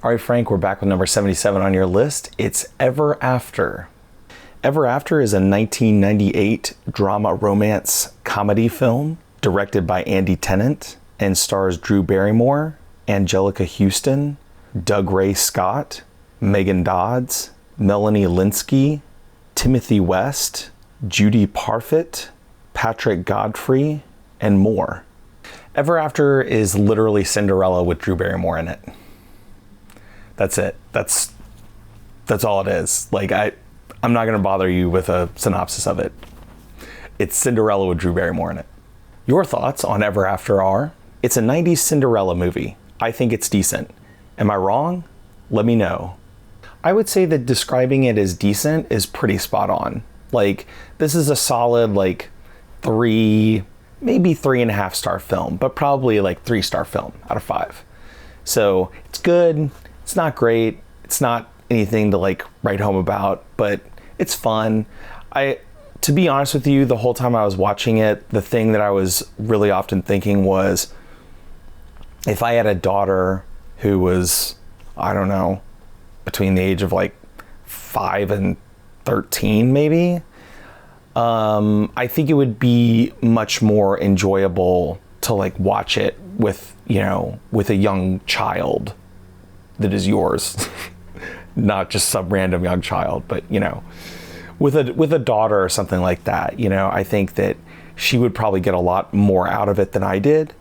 All right, Frank, we're back with number 77 on your list. It's Ever After. Ever After is a 1998 drama romance comedy film directed by Tennant and stars Drew Barrymore, Anjelica Huston, Dougray Scott, Megan Dodds, Melanie Lynskey, Timothy West, Judy Parfitt, Patrick Godfrey, and more. Ever After is literally Cinderella with Drew Barrymore in it. That's it. That's all it is. Like, I'm not going to bother you with a synopsis of it. It's Cinderella with Drew Barrymore in it. Your thoughts on Ever After are, it's a 90s Cinderella movie. I think it's decent. Am I wrong? Let me know. I would say that describing it as decent is pretty spot on. Like, this is a solid, like, 3, maybe 3.5 star film, but probably like 3-star film out of 5. So it's good. It's not great. It's not anything to like write home about, but it's fun. To be honest with you, the whole time I was watching it, the thing that I was really often thinking was, if I had a daughter who was, I don't know, between the age of like 5 and 13 maybe, I think it would be much more enjoyable to like watch it with, you know, with a young child that is yours. Not just some random young child, but, you know, with a daughter or something like that. You know, I think that she would probably get a lot more out of it than I did.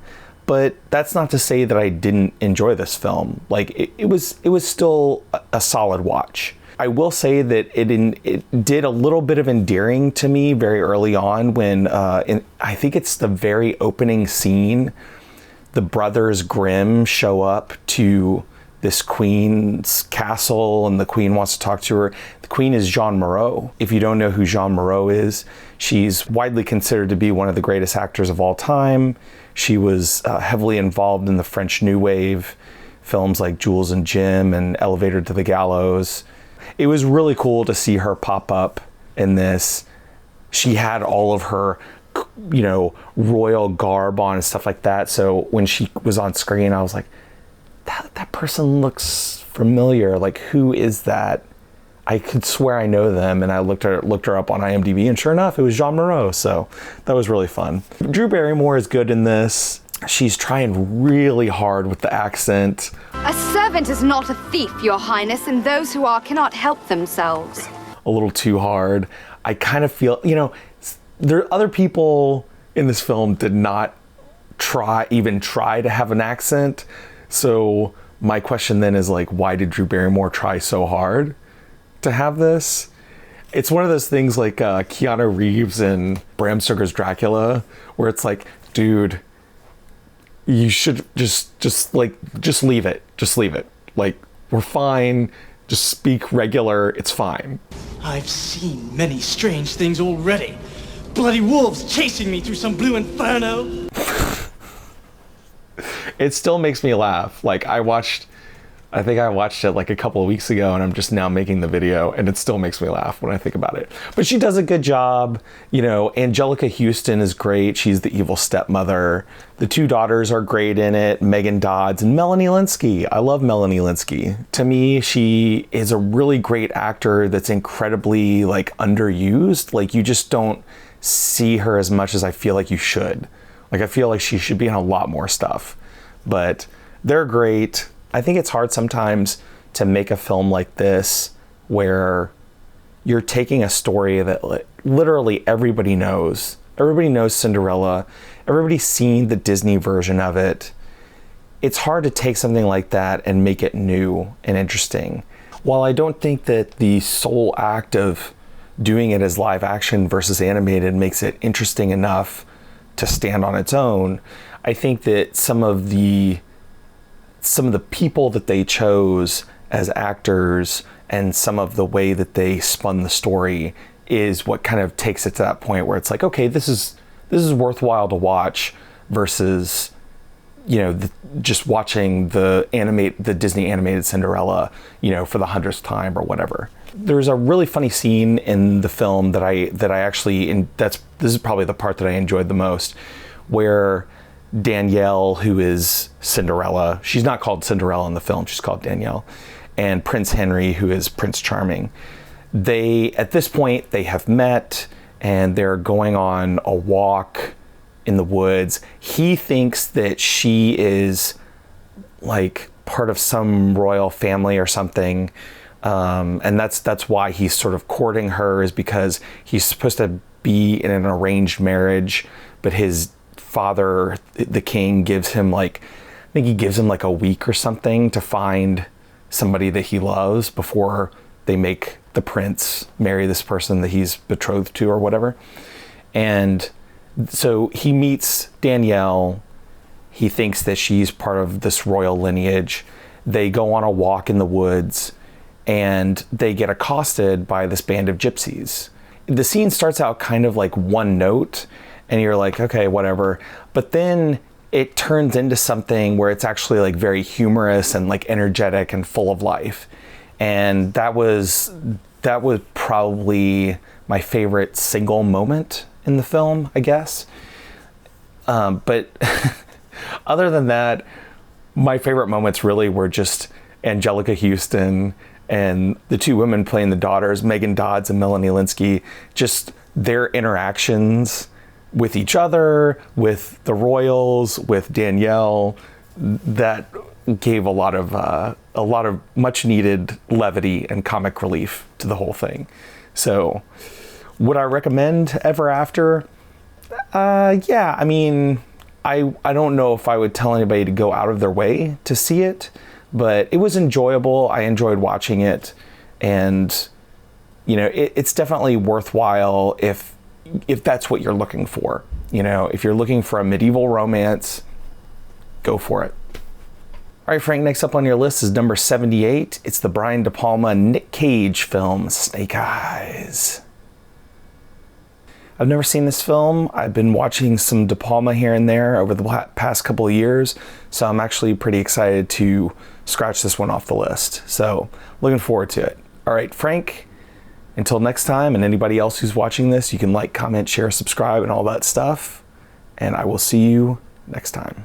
But that's not to say that I didn't enjoy this film. Like, it was still a solid watch. I will say that it did a little bit of endearing to me very early on when, I think it's the very opening scene, the brothers Grimm show up to this queen's castle and the queen wants to talk to her. The queen is Jeanne Moreau. If you don't know who Jeanne Moreau is, she's widely considered to be one of the greatest actors of all time. She was heavily involved in the French New Wave, films like Jules and Jim and Elevator to the Gallows. It was really cool to see her pop up in this. She had all of her, you know, royal garb on and stuff like that. So when she was on screen, I was like, that person looks familiar. Like, who is that? I could swear I know them. And I looked her up on IMDb, and sure enough, it was Jeanne Moreau. So that was really fun. Drew Barrymore is good in this. She's trying really hard with the accent. A servant is not a thief, Your Highness, and those who are cannot help themselves. A little too hard. I kind of feel, you know, there are other people in this film did not even try to have an accent. So my question then is like, why did Drew Barrymore try so hard to have this? It's one of those things like Keanu Reeves and Bram Stoker's Dracula, where it's like, dude, you should just leave it. Just leave it. Like, we're fine. Just speak regular. It's fine. I've seen many strange things already. Bloody wolves chasing me through some blue inferno. It still makes me laugh. Like, I think I watched it like a couple of weeks ago, and I'm just now making the video, and it still makes me laugh when I think about it. But she does a good job. You know, Anjelica Huston is great. She's the evil stepmother. The 2 daughters are great in it, Megan Dodds and Melanie Lynskey. I love Melanie Lynskey. To me, she is a really great actor that's incredibly like underused. Like, you just don't see her as much as I feel like you should. Like, I feel like she should be in a lot more stuff. But they're great. I think it's hard sometimes to make a film like this where you're taking a story that literally everybody knows. Everybody knows Cinderella. Everybody's seen the Disney version of it. It's hard to take something like that and make it new and interesting. While I don't think that the sole act of doing it as live action versus animated makes it interesting enough to stand on its own, I think that some of the people that they chose as actors and some of the way that they spun the story is what kind of takes it to that point where it's like, okay, this is worthwhile to watch versus, you know, just watching the Disney animated Cinderella, you know, for the 100th time or whatever. There's a really funny scene in the film that I actually, this is probably the part that I enjoyed the most, where Danielle, who is Cinderella. She's not called Cinderella in the film, she's called Danielle. And Prince Henry, who is Prince Charming. At this point, they have met and they're going on a walk in the woods. He thinks that she is like part of some royal family or something. And that's why he's sort of courting her, is because he's supposed to be in an arranged marriage, but his father, the king, gives him like a week or something to find somebody that he loves before they make the prince marry this person that he's betrothed to or whatever. And so he meets Danielle. He thinks that she's part of this royal lineage. They go on a walk in the woods and they get accosted by this band of gypsies. The scene starts out kind of like one note and you're like, okay, whatever. But then it turns into something where it's actually like very humorous and like energetic and full of life. And that was probably my favorite single moment in the film, I guess. But other than that, my favorite moments really were just Anjelica Huston and the two women playing the daughters, Megan Dodds and Melanie Lynskey, just their interactions with each other, with the royals, with Danielle. That gave a lot of much needed levity and comic relief to the whole thing. So would I recommend Ever After? Yeah, I mean, I don't know if I would tell anybody to go out of their way to see it, but it was enjoyable. I enjoyed watching it, and you know, it's definitely worthwhile if that's what you're looking for. You know, if you're looking for a medieval romance, go for it. All right, Frank, next up on your list is number 78. It's the Brian De Palma Nick Cage film, Snake Eyes. I've never seen this film. I've been watching some De Palma here and there over the past couple of years, so I'm actually pretty excited to scratch this one off the list. So, looking forward to it. All right, Frank, until next time, and anybody else who's watching this, you can like, comment, share, subscribe, and all that stuff. And I will see you next time.